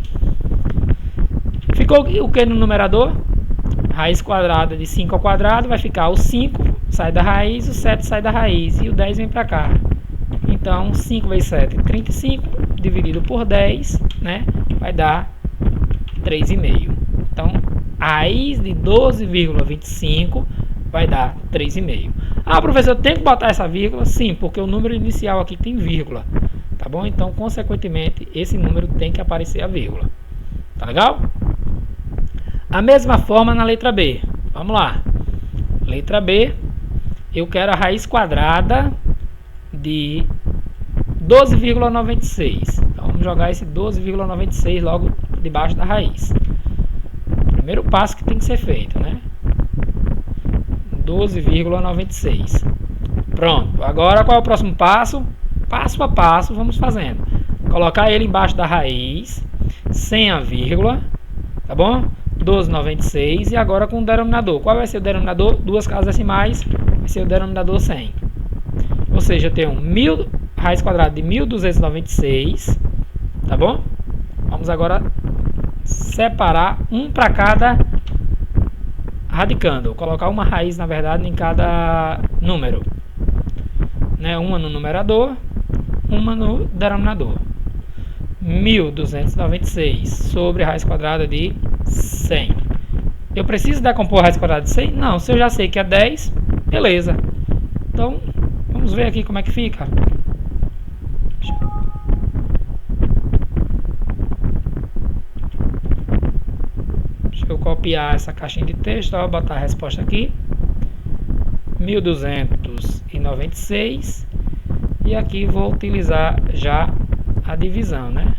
Ficou o que no numerador? Raiz quadrada de 5 ao quadrado vai ficar o 5 sai da raiz, o 7 sai da raiz e o 10 vem para cá. Então, 5 vezes 7, 35, dividido por 10, né, vai dar 3,5. Então, a raiz de 12,25 vai dar 3,5. Ah, professor, eu tenho que botar essa vírgula? Sim, porque o número inicial aqui tem vírgula. Tá bom? Então, consequentemente, esse número tem que aparecer a vírgula. Tá legal? A mesma forma na letra B. Vamos lá. Letra B, eu quero a raiz quadrada de 12,96. Então, vamos jogar esse 12,96 logo debaixo da raiz. Primeiro passo que tem que ser feito, né? 12,96. Pronto. Agora, qual é o próximo passo? Passo a passo, vamos fazendo. Colocar ele embaixo da raiz, sem a vírgula, tá bom? 12,96 e agora com o denominador. Qual vai ser o denominador? Duas casas decimais, vai ser o denominador 100. Ou seja, eu tenho raiz quadrada de 1296, tá bom? Vamos agora separar um para cada radicando. Vou colocar uma raiz, na verdade, em cada número, né? Uma no numerador, uma no denominador. 1296 sobre a raiz quadrada de 100. Eu preciso decompor a raiz quadrada de 100? Não, se eu já sei que é 10, beleza. Então, vamos ver aqui como é que fica. Deixa eu copiar essa caixinha de texto, vou botar a resposta aqui. 1296 e aqui vou utilizar já a divisão, né?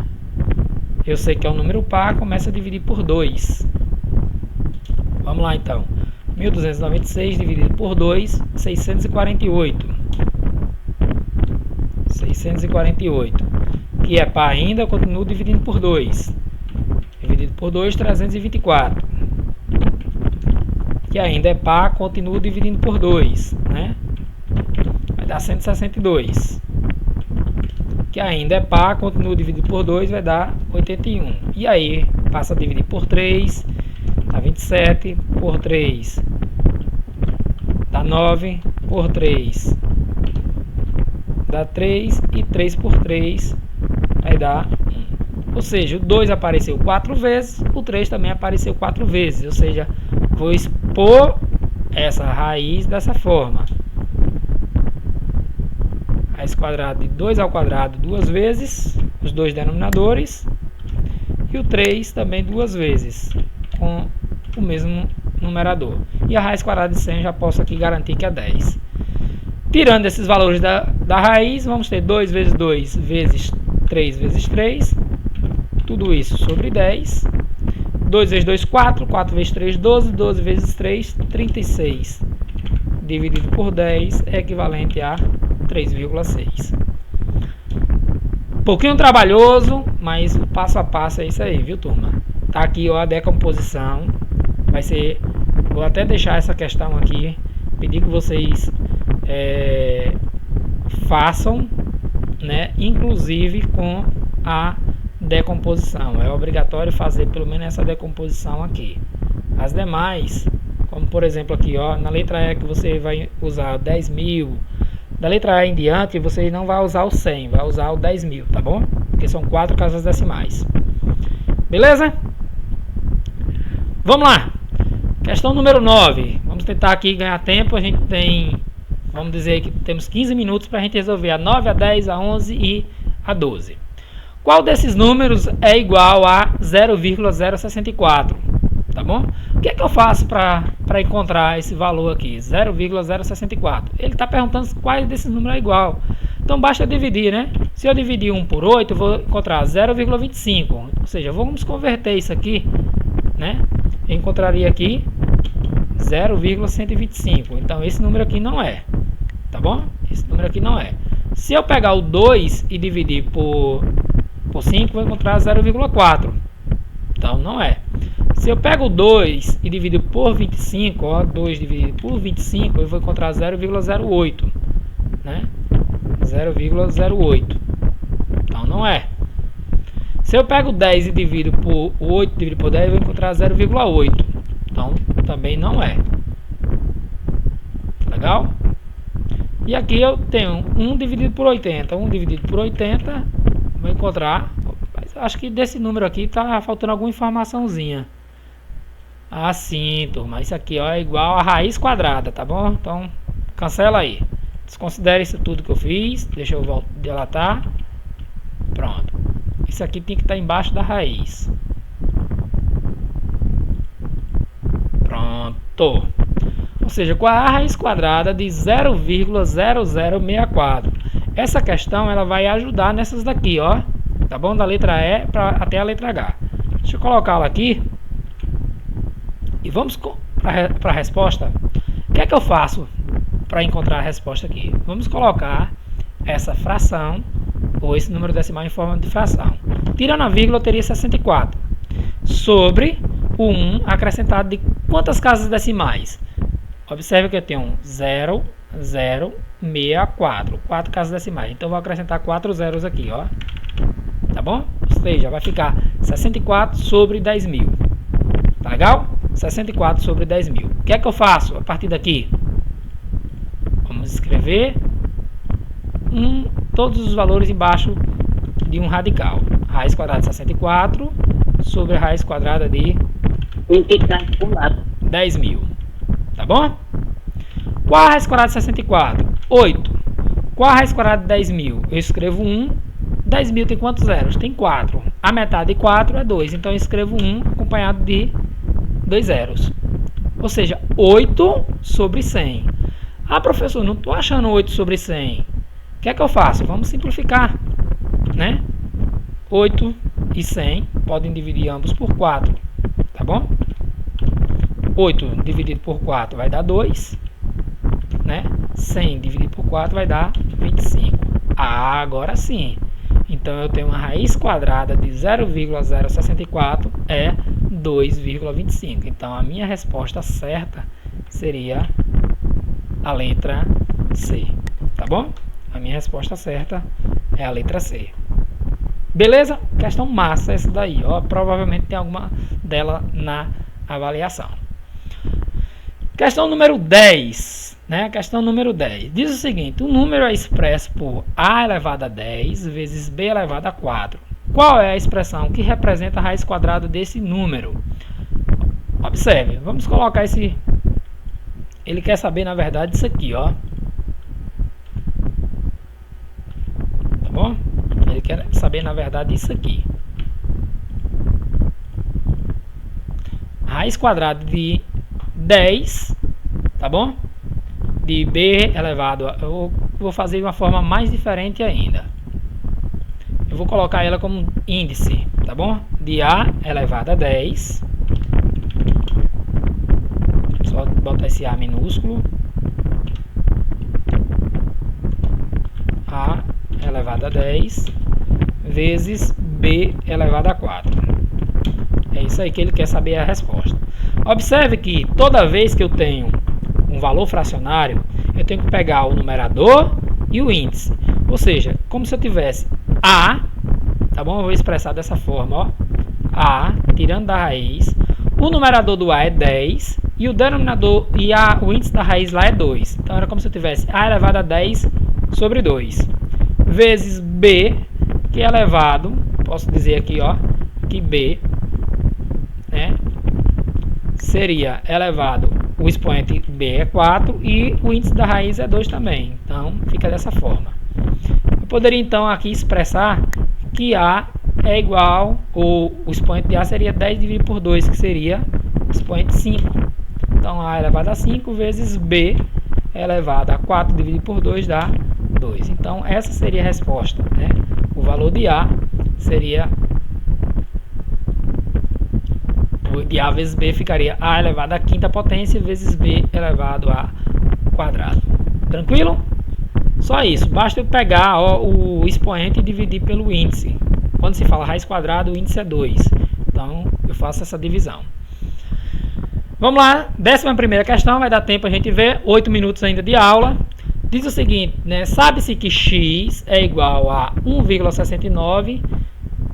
Eu sei que é um número par, começa a dividir por 2. Vamos lá então. 1296 dividido por 2, 648. 648. Que é par ainda, eu continuo dividindo por 2. Dividido por 2, 324. Que ainda é par, continuo dividindo por 2, né? Vai dar 162. Que ainda é par, continuo dividido por 2, vai dar 81. E aí, passa a dividir por 3, dá 27, por 3, dá 9, por 3, dá 3, e 3 por 3, vai dar 1. Ou seja, o 2 apareceu 4 vezes, o 3 também apareceu 4 vezes. Ou seja, vou expor essa raiz dessa forma. Raiz quadrada de 2 ao quadrado 2 vezes, os dois denominadores. E o 3 também 2 vezes, com o mesmo numerador. E a raiz quadrada de 100 eu já posso aqui garantir que é 10. Tirando esses valores da raiz, vamos ter 2 vezes 2 vezes 3 vezes 3. Tudo isso sobre 10. 2 vezes 2, 4. 4 vezes 3, 12. 12 vezes 3, 36. Dividido por 10 é equivalente a 3,6. Pouquinho trabalhoso, mas o passo a passo é isso aí, viu, turma? Tá aqui, ó, a decomposição. Vai ser... Vou até deixar essa questão aqui. Pedir que vocês façam, né? Inclusive com a decomposição. É obrigatório fazer pelo menos essa decomposição aqui. As demais, como por exemplo aqui, ó, na letra E que você vai usar 10.000, da letra E em diante você não vai usar o 100, vai usar o 10.000, tá bom? Porque são 4 casas decimais. Beleza? Vamos lá. Questão número 9. Vamos tentar aqui ganhar tempo. A gente tem, vamos dizer que temos 15 minutos para a gente resolver a 9, a 10, a 11 e a 12. Qual desses números é igual a 0,064? Tá bom? O que é que eu faço para encontrar esse valor aqui? 0,064. Ele está perguntando qual desses números é igual. Então basta dividir, né? Se eu dividir 1 por 8, eu vou encontrar 0,25. Ou seja, vamos converter isso aqui, né? Eu encontraria aqui 0,125. Então esse número aqui não é. Tá bom? Esse número aqui não é. Se eu pegar o 2 e dividir por 5, vou encontrar 0,4. Então não é. Se eu pego o 2 e divido por 25, ó, 2 dividido por 25, eu vou encontrar 0,08, né? 0,08. Então não é. Se eu pego 10 e divido por 8 dividido por 10, eu vou encontrar 0,8. Então também não é. Legal? E aqui eu tenho 1 dividido por 80. 1 dividido por 80, vou encontrar... Mas acho que desse número aqui está faltando alguma informaçãozinha. Ah, sim, turma. Isso aqui, ó, é igual a raiz quadrada, tá bom? Então, cancela aí. Desconsidere isso tudo que eu fiz. Deixa eu delatar. Pronto. Isso aqui tem que estar embaixo da raiz. Pronto. Ou seja, qual é a raiz quadrada de 0,0064? Essa questão ela vai ajudar nessas daqui, ó. Tá bom? Da letra E até a letra H. Deixa eu colocá-la aqui. E vamos para a resposta. O que é que eu faço para encontrar a resposta aqui? Vamos colocar essa fração, ou esse número decimal em forma de fração. Tirando a vírgula, eu teria 64. Sobre o 1 acrescentado de quantas casas decimais? Observe que eu tenho 0, 0, 64. 4 casas decimais. Então, eu vou acrescentar 4 zeros aqui, ó. Tá bom? Ou seja, vai ficar 64 sobre 10.000. Tá legal? 64 sobre 10.000. O que é que eu faço a partir daqui? Vamos escrever todos os valores embaixo de um radical. Raiz quadrada de 64 sobre a raiz quadrada de 10.000. Tá bom? Qual a raiz quadrada de 64? 8. Qual a raiz quadrada de 10.000? Eu escrevo 1. 10.000 tem quantos zeros? Tem 4. A metade de 4 é 2. Então eu escrevo 1 acompanhado de 2 zeros. Ou seja, 8 sobre 100. Ah, professor, não estou achando 8 sobre 100. O que é que eu faço? Vamos simplificar, né? 8 e 100 podem dividir ambos por 4. Tá bom? 8 dividido por 4 vai dar 2. Né? 100 dividido por 4 vai dar 25. Ah, agora sim. Então eu tenho uma raiz quadrada de 0,064 é 2,25. Então a minha resposta certa seria a letra C. Tá bom? A minha resposta certa é a letra C. Beleza? Questão massa essa daí. Ó, provavelmente tem alguma dela na avaliação. Questão número 10. Né? Questão número 10. Diz o seguinte: o número é expresso por a elevado a 10 vezes b elevado a 4. qual é a expressão que representa a raiz quadrada desse número? Observe, vamos colocar esse... Ele quer saber, na verdade, isso aqui, ó. Tá bom? Ele quer saber, na verdade, isso aqui. Raiz quadrada de 10, tá bom? De b elevado a... Eu vou fazer de uma forma mais diferente ainda. Eu vou colocar ela como índice, tá bom? De a elevado a 10. Só botar esse a minúsculo. A elevado a 10 vezes b elevado a 4. É isso aí que ele quer saber a resposta. Observe que toda vez que eu tenho um valor fracionário, eu tenho que pegar o numerador e o índice. Ou seja, como se eu tivesse a, tá bom? Eu vou expressar dessa forma, ó. A, tirando da raiz. O numerador do a é 10 e o denominador e o índice da raiz lá é 2. Então era como se eu tivesse a elevado a 10 sobre 2 vezes b, que é elevado, posso dizer aqui, ó, que b, né, seria elevado, o expoente b é 4 e o índice da raiz é 2 também. Então fica dessa forma. Eu poderia então aqui expressar que a é igual, ou o expoente de a seria 10 dividido por 2, que seria o expoente 5. Então a elevado a 5 vezes b elevado a 4 dividido por 2 dá 2. Então essa seria a resposta, né? O valor de a seria, de a vezes b ficaria a elevado a quinta potência vezes b elevado a quadrado. Tranquilo? Só isso, basta eu pegar, ó, o expoente e dividir pelo índice. Quando se fala raiz quadrada, o índice é 2. Então eu faço essa divisão. Vamos lá, 11ª questão, vai dar tempo a gente ver, 8 minutos ainda de aula. Diz o seguinte, né? Sabe-se que x é igual a 1,69,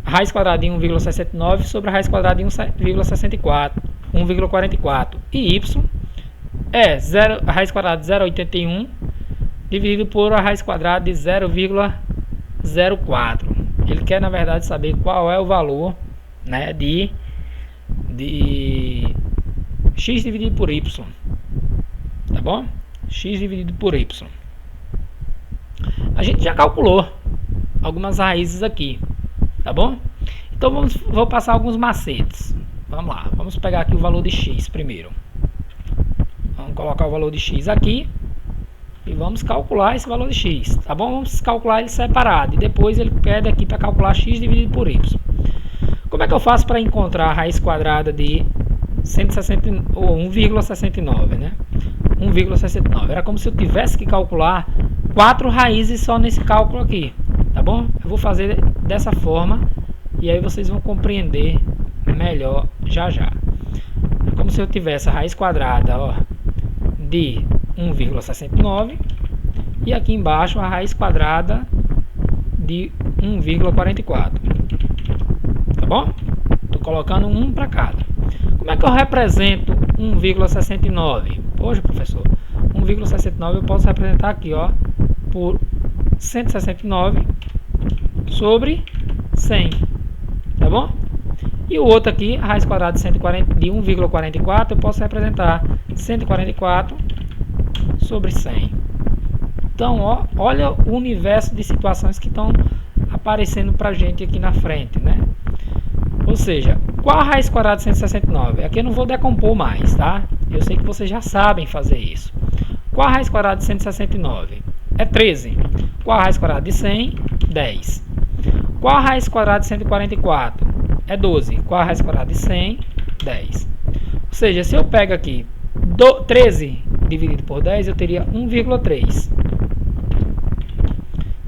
raiz quadrada de 1,69 sobre a raiz quadrada de 1,44, e y é a raiz quadrada de 0,81 dividido por a raiz quadrada de 0,04. Ele quer, na verdade, saber qual é o valor, né, de x dividido por y, tá bom? X dividido por y. A gente já calculou algumas raízes aqui, tá bom? Então vou passar alguns macetes. Vamos lá, vamos pegar aqui o valor de x primeiro. Vamos colocar o valor de x aqui e vamos calcular esse valor de x, tá bom? Vamos calcular ele separado e depois ele pede aqui para calcular x dividido por y. Como é que eu faço para encontrar a raiz quadrada de 1,69, né? 1,69. Era como se eu tivesse que calcular 4 raízes só nesse cálculo aqui, tá bom? Eu vou fazer dessa forma e aí vocês vão compreender melhor já já. É como se eu tivesse a raiz quadrada, ó, de 1,69 e aqui embaixo a raiz quadrada de 1,44. Tá bom? Estou colocando um para cada. Como é que eu represento 1,69? Poxa, professor, 1,69 eu posso representar aqui, ó, por 169 sobre 100, tá bom? E o outro aqui, a raiz quadrada de 1,44, eu posso representar 144 sobre 100. Então, ó, olha o universo de situações que estão aparecendo para a gente aqui na frente, né? Ou seja, qual a raiz quadrada de 169? Aqui eu não vou decompor mais, tá? Eu sei que vocês já sabem fazer isso. Qual a raiz quadrada de 169? É 13. Qual a raiz quadrada de 100? 10. Qual a raiz quadrada de 144? É 12. Qual a raiz quadrada de 100? 10. Ou seja, se eu pego aqui 13 dividido por 10, eu teria 1,3.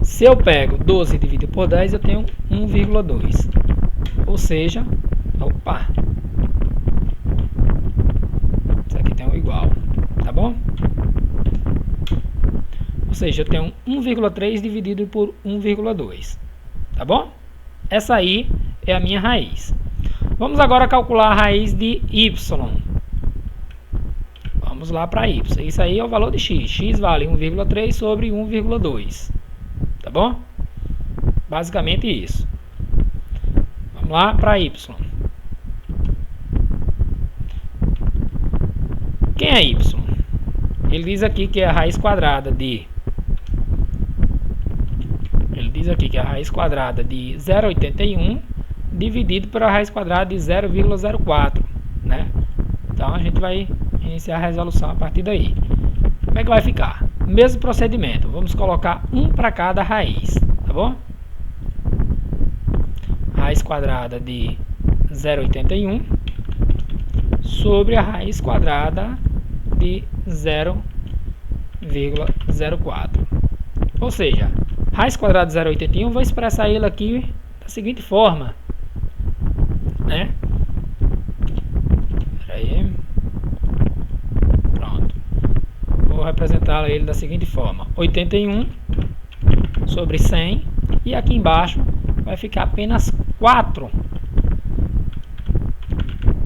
Se eu pego 12 dividido por 10, eu tenho 1,2. Ou seja, opa, isso aqui tem um igual, tá bom? Ou seja, eu tenho 1,3 dividido por 1,2, tá bom? Essa aí é a minha raiz. Vamos agora calcular a raiz de y. Vamos lá para y. Isso aí é o valor de x. X vale 1,3 sobre 1,2, tá bom? Basicamente isso. lá para y. Quem é y? Ele diz aqui que é a raiz quadrada de... Ele diz aqui que é a raiz quadrada de 0,81 dividido pela raiz quadrada de 0,04, né? Então a gente vai iniciar a resolução a partir daí. Como é que vai ficar? Mesmo procedimento. Vamos colocar 1 para cada raiz, tá bom? Raiz quadrada de 0,81 sobre a raiz quadrada de 0,04. Ou seja, raiz quadrada de 0,81, vou expressar ele aqui da seguinte forma, né? Aí. Pronto. Vou representar ele da seguinte forma: 81 sobre 100, e aqui embaixo vai ficar apenas 4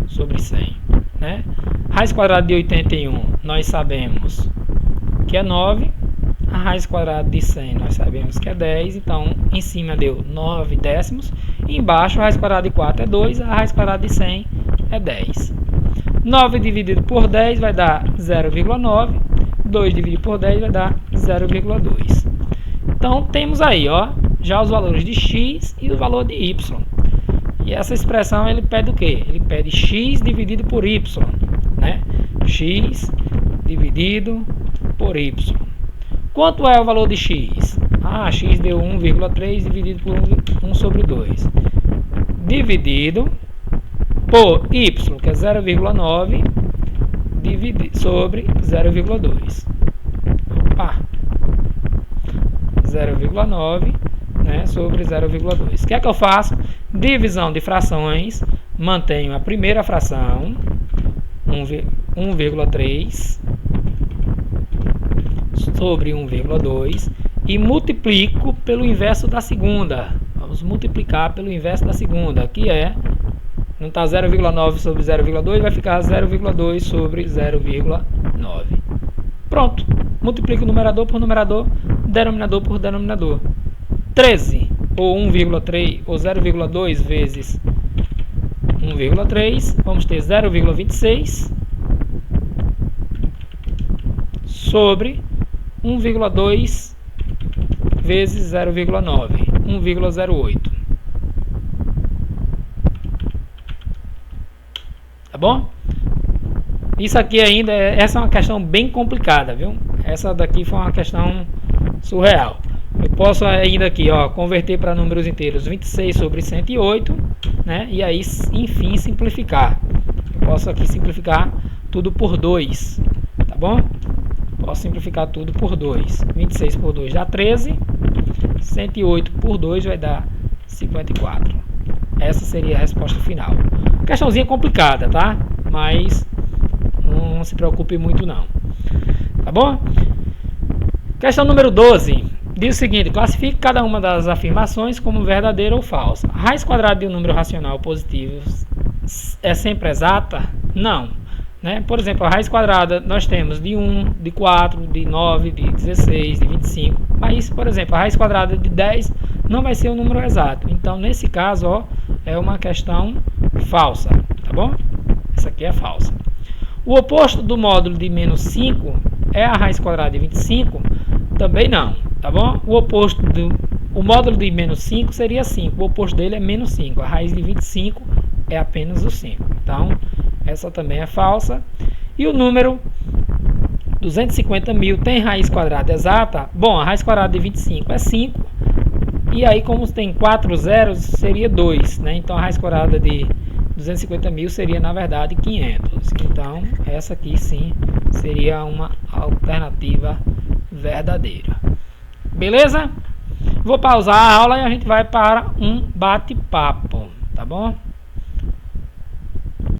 sobre 100, né? Raiz quadrada de 81 nós sabemos que é 9, a raiz quadrada de 100 nós sabemos que é 10, então em cima deu 9 décimos, e embaixo a raiz quadrada de 4 é 2, a raiz quadrada de 100 é 10. 9 dividido por 10 vai dar 0,9, 2 dividido por 10 vai dar 0,2. Então temos aí, ó, já os valores de x e o valor de y. E essa expressão ele pede o quê? Ele pede x dividido por y, né? X dividido por y. Quanto é o valor de x? Ah, x deu 1,3 dividido por 1 sobre 2. Dividido por y, que é 0,9, sobre 0,2. Opa! 0,9, né, sobre 0,2. O que é que eu faço? Divisão de frações. Mantenho a primeira fração, 1,3 sobre 1,2, e multiplico pelo inverso da segunda. Vamos multiplicar pelo inverso da segunda, que é, não está 0,9 sobre 0,2, vai ficar 0,2 sobre 0,9. Pronto. Multiplico numerador por numerador, denominador por denominador. 13, ou 1,3, ou 0,2 vezes 1,3, vamos ter 0,26 sobre 1,2 vezes 0,9, 1,08. Tá bom? Isso aqui ainda, essa é uma questão bem complicada, viu? Essa daqui foi uma questão surreal. Eu posso ainda aqui, ó, converter para números inteiros 26 sobre 108, né? E aí, enfim, simplificar. Eu posso aqui simplificar tudo por 2, tá bom? Posso simplificar tudo por 2. 26 por 2 dá 13. 108 por 2 vai dar 54. Essa seria a resposta final. Questãozinha complicada, tá? Mas não se preocupe muito não. Tá bom? Questão número 12. Diz o seguinte: classifique cada uma das afirmações como verdadeira ou falsa. A raiz quadrada de um número racional positivo é sempre exata? Não. Né? Por exemplo, a raiz quadrada nós temos de 1, de 4, de 9, de 16, de 25. Mas, por exemplo, a raiz quadrada de 10 não vai ser um número exato. Então, nesse caso, ó, é uma questão falsa. Tá bom? Essa aqui é falsa. O oposto do módulo de menos 5 é a raiz quadrada de 25? Também não. Tá bom? O módulo de menos 5 seria 5. O oposto dele é menos 5. A raiz de 25 é apenas o 5. Então, essa também é falsa. E o número 250.000 tem raiz quadrada exata? Bom, a raiz quadrada de 25 é 5. E aí, como tem 4 zeros, seria 2. Né? Então, a raiz quadrada de 250.000 seria, na verdade, 500. Então, essa aqui sim seria uma alternativa verdadeira. Beleza? Vou pausar a aula e a gente vai para um bate-papo. Tá bom?